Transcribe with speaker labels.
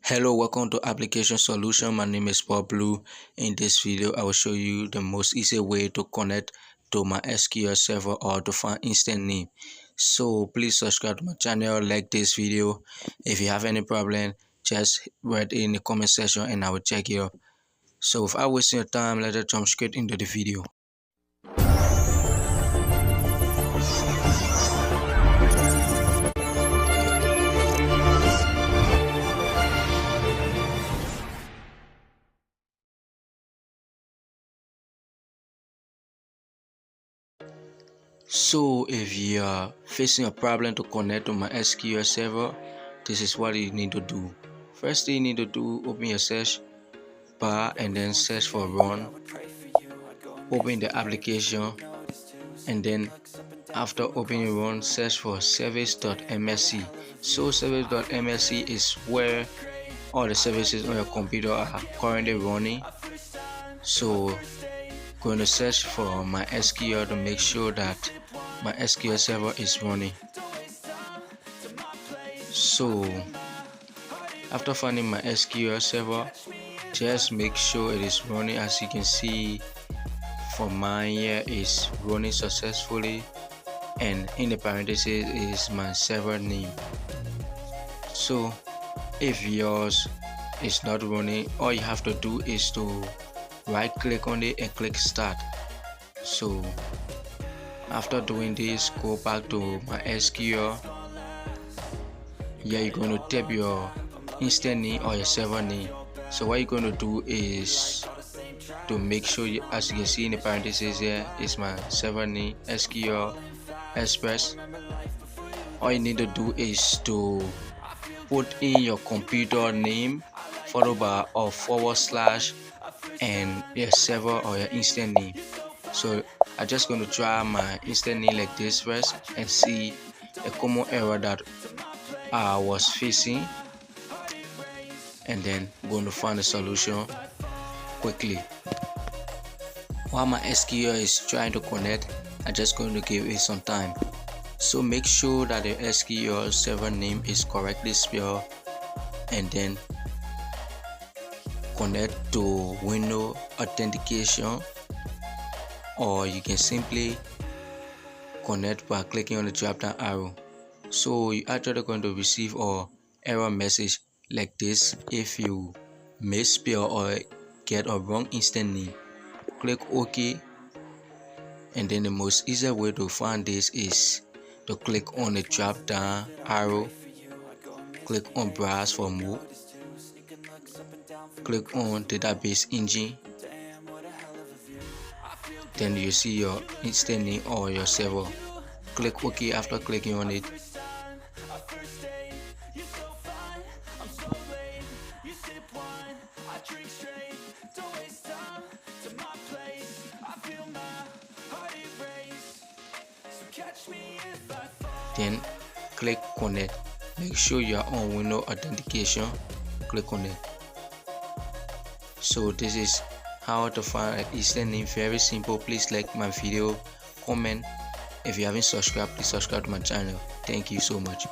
Speaker 1: Hello, welcome to Application Solution. My name is Paul Blue. In this video, I will show you the most easy way to connect to my SQL server or to find instant name. So please subscribe to my channel, like this video. If you have any problem, just write in the comment section and I will check it up. So without wasting your time, let's jump straight into the video. So if you are facing a problem to connect to my SQL server, this is what you need to do. First thing you need to do, open your search bar and then search for run. Open the application and then after opening run, search for service.msc. So service.msc is where all the services on your computer are currently running. So going to search for my SQL to make sure that my SQL server is running. So after finding my SQL server, just make sure it is running. As you can see, for mine here is running successfully, and in the parentheses is my server name. So if yours is not running, all you have to do is to right click on it and click start. So after doing this, go back to my SQL. Here you're going to type your instant name or your server name. So what you're going to do is to make sure as you can see in the parentheses here is my server name, SQL Express. All you need to do is to put in your computer name followed by a / and your server or your instant name. So I'm just going to try my instant name like this first and see a common error that I was facing, and then I'm going to find a solution quickly. While my SQL is trying to connect, I'm just going to give it some time. So make sure that the SQL server name is correctly spelled and then connect to window authentication, or you can simply connect by clicking on the drop down arrow. So you're actually going to receive an error message like this if you misspell or get a wrong instant name. Click OK, and then the most easy way to find this is to click on the drop down arrow, click on browse for more, click on database engine, then you see your instant name or your server. Click OK after clicking on it. Then click connect. Make sure you are on window authentication. Click on it. So this is how to find an instant name. Very simple. Please like my video, comment. If you haven't subscribed, please subscribe to my channel. Thank you so much.